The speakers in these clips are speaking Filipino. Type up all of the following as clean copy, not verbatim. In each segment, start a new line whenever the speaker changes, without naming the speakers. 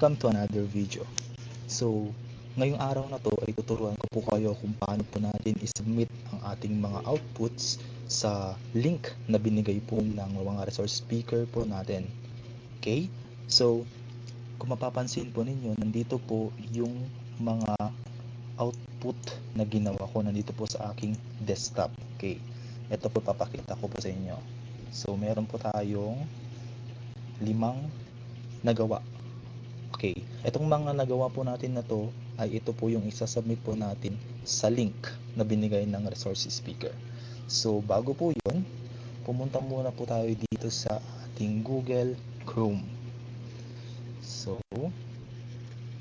Welcome to another video. So, ngayong araw na to ay tuturuan ko po kayo kung paano po natin i-submit ang ating mga outputs sa link na binigay po ng mga resource speaker po natin. Okay? So, kung mapapansin po ninyo, nandito po yung mga output na ginawa ko nandito po sa aking desktop. Okay? Ito po papakita ko po sa inyo. So, meron po tayong 5 nagawa. Okay, itong mga nagawa po natin na to ay ito po yung isasubmit po natin sa link na binigay ng resource speaker. So, bago po yun, pumunta muna po tayo dito sa ating Google Chrome. So,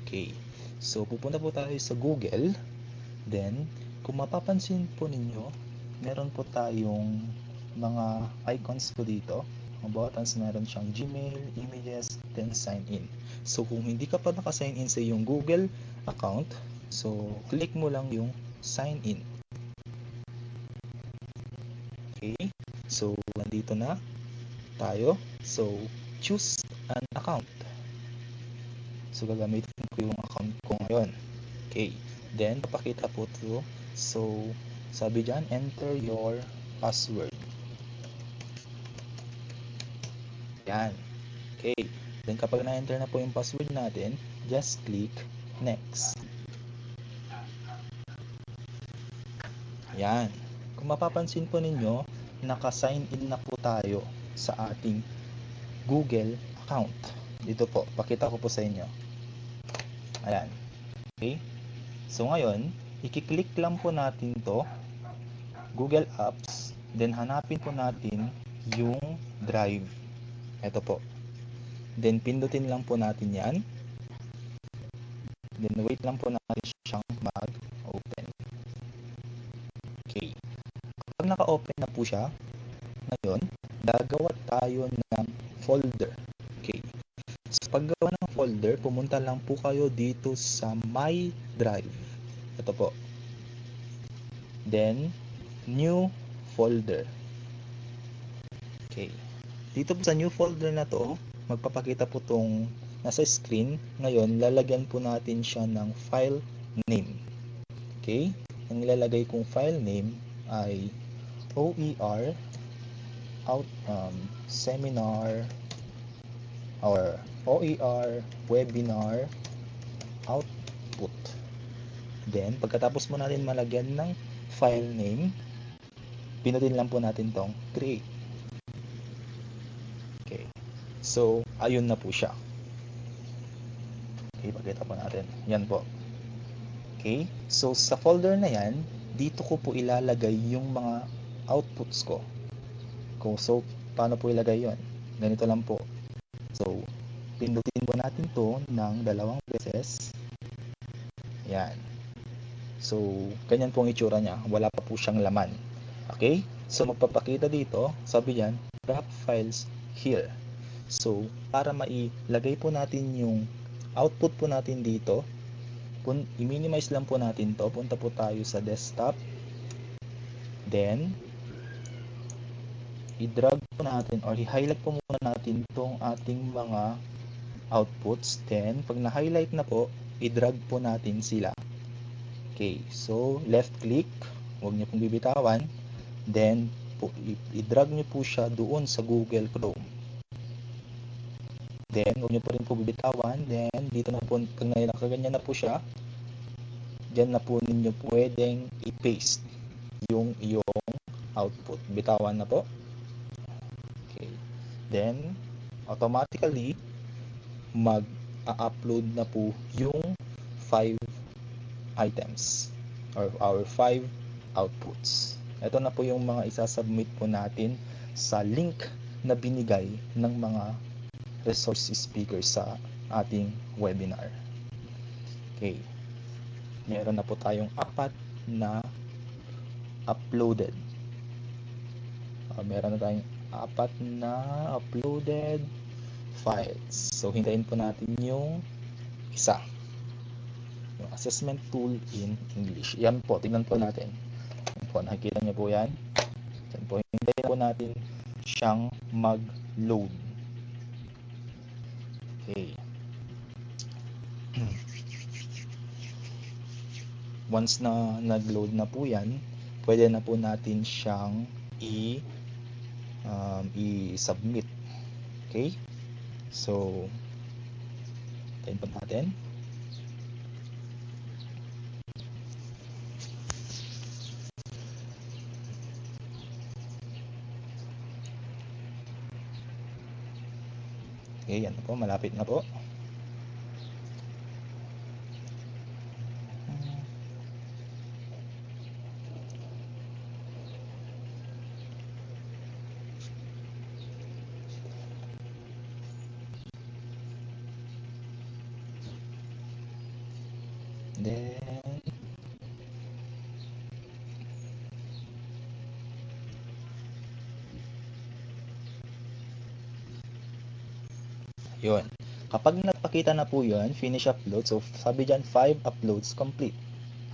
okay. So, pupunta po tayo sa Google. Then, kung mapapansin po ninyo, meron po tayong mga icons po dito. Ang buttons, meron siyang Gmail, images, then sign in. So, kung hindi ka pa naka-sign in sa iyong Google account, so, click mo lang yung sign in. Okay? So, nandito na tayo. So, choose an account. So, gagamitin ko yung account ko ngayon. Okay. Then, papakita po ito. So, sabi dyan, enter your password. Yan. Okay. Then kapag na-enter na po yung password natin, just click next. Yan. Kung mapapansin po ninyo, naka-sign in na po tayo sa ating Google account. Dito po, pakita ko po sa inyo. Ayan. Okay. So ngayon, i-click lang po natin to, Google Apps, then hanapin po natin yung Drive. Ito po. Then pindutin lang po natin yan. Then wait lang po natin siyang mag-open. Okay. Kapag naka-open na po siya, ngayon, gagawa tayo ng folder. Okay. So paggawa ng folder, pumunta lang po kayo dito sa My Drive. Ito po. Then, new folder. Okay. Dito po sa new folder na to, magpapakita po tong nasa screen. Ngayon, lalagyan po natin siya ng file name. Okay? Ang ilalagay kong file name ay OER seminar or OER webinar output. Then, pagkatapos mo natin malagyan ng file name, pinutin lang po natin tong create. Okay. So, ayun na po siya. Okay, pakita po natin. Yan po. Okay. So, sa folder na yan, dito ko po ilalagay yung mga outputs ko. So, paano po ilagay yon? Ganito lang po. So, pindutin po natin to ng 2 beses. Yan. So, ganyan po ang itsura niya. Wala pa po siyang laman. Okay? So, magpapakita dito, sabi yan, drop files here. So, para mailagay po natin yung output po natin dito, i-minimize lang po natin to. Punta po tayo sa desktop. Then, i-drag po natin or i-highlight po muna natin itong ating mga outputs. Then, pag na-highlight na po, i-drag po natin sila. Okay, so left click, huwag niyo pong bibitawan. Then, i-drag niyo po siya doon sa Google Chrome. Then, huwag niyo po rin po bibitawan. Then, dito na po, pag nakaganyan na po siya, dyan na po ninyo pwedeng i-paste yung iyong output. Bitawan na po. Okay. Then, automatically, mag-upload na po yung 5 items or our 5 outputs. Ito na po yung mga isasubmit po natin sa link na binigay ng mga resource speakers sa ating webinar. Okay. Meron na po tayong 4 na uploaded. Meron na tayong 4 na uploaded files. So, hintayin po natin yung isa. Yung assessment tool in English. Yan po, tingnan po natin. Yan po, nakikita niyo po yan. Yan po, hintayin po natin siyang mag-load. Okay. Once na nag-load na po yan, pwede na po natin siyang i-submit. Okay? So, tayin po natin. Okay, yan na po. Malapit na po. Then, yun. Kapag nagpakita na po yun, finish upload. So, sabi dyan, 5 uploads complete.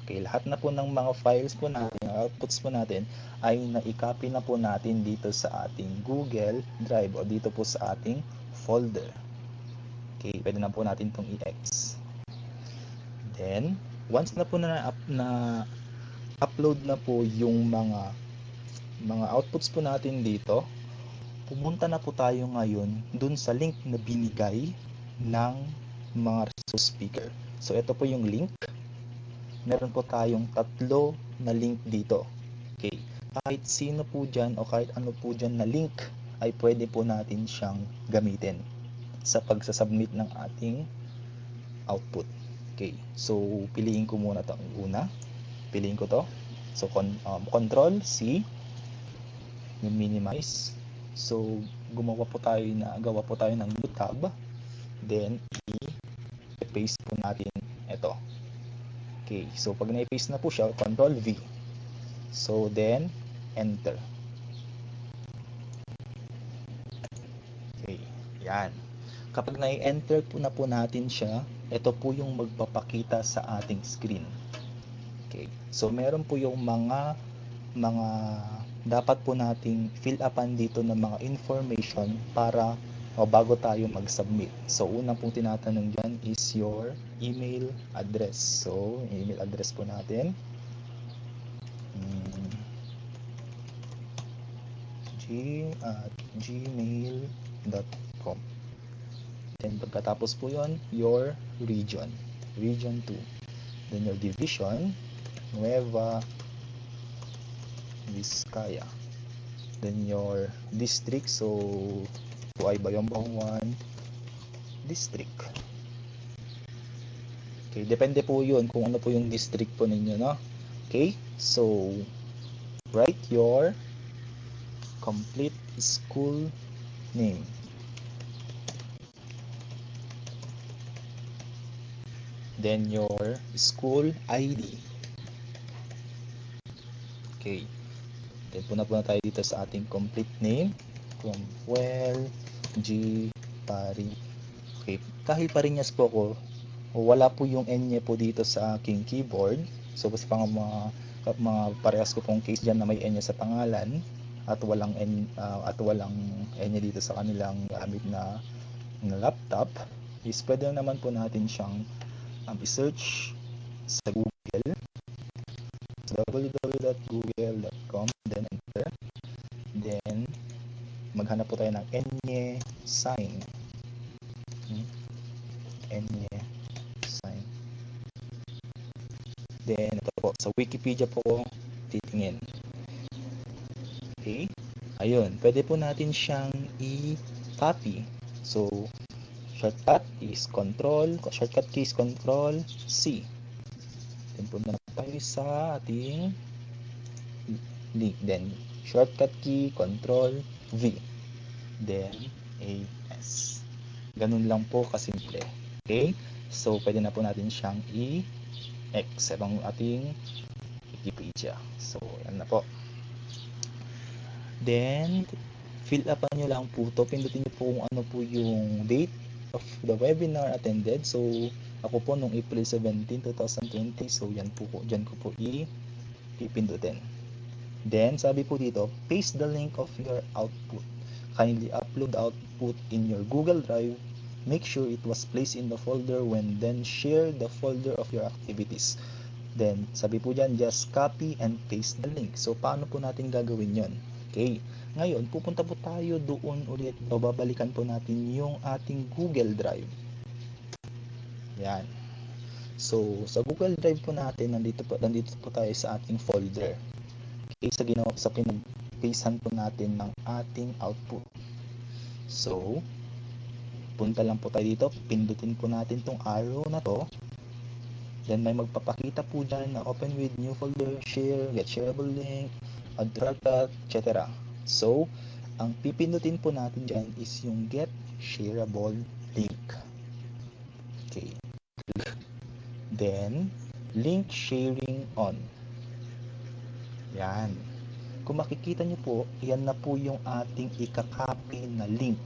Okay, lahat na po ng mga files po natin, outputs po natin, ay na-copy na po natin dito sa ating Google Drive o dito po sa ating folder. Okay, pwede na po natin itong i-X. Then, once na po na upload na po yung mga outputs po natin dito, pumunta na po tayo ngayon dun sa link na binigay ng mga resource speaker. So, ito po yung link. Meron po tayong 3 na link dito. Okay. Kahit sino po dyan o kahit ano po dyan na link ay pwede po natin siyang gamitin sa pagsasubmit ng ating output. Okay. So, piliin ko muna ito. Una, piliin ko to. So, Control C, yung minimize. So, gawa po tayo ng new tab. Then, i-paste po natin ito. Okay, so pag na-paste na po siya, Control V. So then, enter. Okay, yan. Kapag na-enter po na po natin siya, ito po yung magpapakita sa ating screen. Okay, so meron po yung mga dapat po nating fill upan dito ng mga information para bago tayo mag-submit. So, unang pong tinatanong dyan is your email address. So, email address po natin. gmail.com. Then, pagkatapos po yon, your region. Region 2. Then, your division, Nueva Vizcaya. Then, your district, so ay Bayambang 1 district. Okay, depende po yun kung ano po yung district po ninyo, no? Okay, so write your complete school name. Then your school ID. Okay, then punta tayo dito sa ating complete name. Cromwell G. Pari. Okay, kahit Pariñas po ako, wala po yung N po dito sa aking keyboard. So, kasi pang mga parehas ko pong case dyan na may N sa pangalan at walang N dito sa kanilang gamit na laptop, is pwede naman po natin siyang i-search sa Google. www.google.com, then enter. Then, maghanap po tayo ng Enye sign. Enye sign. Then, ito po, sa Wikipedia po titingin. Okay? Ayun, pwede po natin siyang i-copy. So, shortcut key is Control C. Then, punta na tayo sa ating link. Then, shortcut key, Control V. Then, AS. Ganun lang po kasimple. Okay? So, pwede na po natin siyang i-X ang ating Wikipedia. So, yan na po. Then, fill upan nyo lang po ito. Pindutin nyo po kung ano po yung date of the webinar attended. So, ako po nung April 17, 2020. So, yan po, dyan ko po ipindutin. Then, sabi po dito, paste the link of your output. Kindly upload output in your Google Drive make sure it was placed in the folder when then share the folder of your activities. Then, sabi po dyan, just copy and paste the link. So, paano po natin gagawin yon? Okay. Ngayon, pupunta po tayo doon ulit o babalikan po natin yung ating Google Drive. Yan. So, sa Google Drive po natin, nandito po tayo sa ating folder. Okay, sa pinag-pastean po natin ng ating output. So, punta lang po tayo dito, pindutin po natin tong arrow na to. Then may magpapakita po dyan na open with new folder, share, get shareable link, add to cart, etc. So, ang pipindutin po natin dyan is yung get shareable link. Okay. Then, link sharing on. Yan. Kung makikita nyo po, yan na po yung ating ikakopy na link.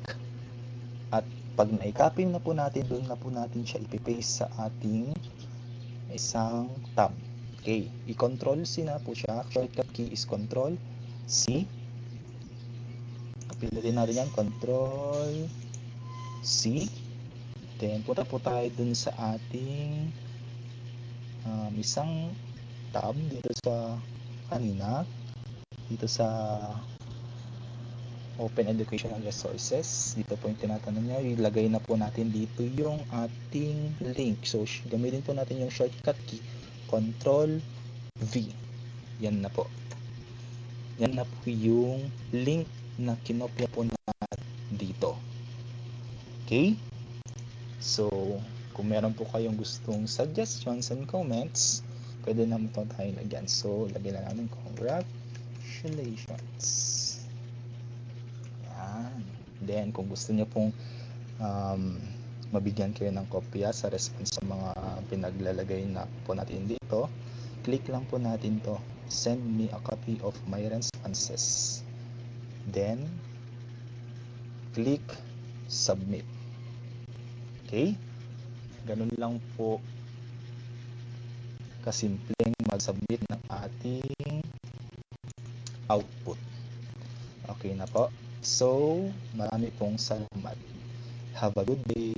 At pag na-copy na po natin, doon na po natin siya ipipaste sa ating isang tab. Okay. I-control C na po siya. Shortcut key is control C. Pindutin natin yan, control C. Then, punta po tayo dun sa ating isang tab dito sa kanina. Dito sa Open Educational Resources. Dito po yung tinatanong niya. Ilagay na po natin dito yung ating link. So, gamitin po natin yung shortcut key, control V. Yan na po. Yan na po yung link na kinopya po natin dito. Okay? So, kung meron po kayong gustong suggestions and comments, pwede naman po tayo lagyan. So, lagyan na namin congratulations. Yan. Then, kung gusto niyo pong mabigyan kayo ng kopya sa response sa mga pinaglalagay na po natin dito, click lang po natin to, send me a copy of my responses. Then, click submit. Okay? Ganun lang po kasimpleng mag-submit ng ating output. Okay na po. So, marami pong salamat. Have a good day.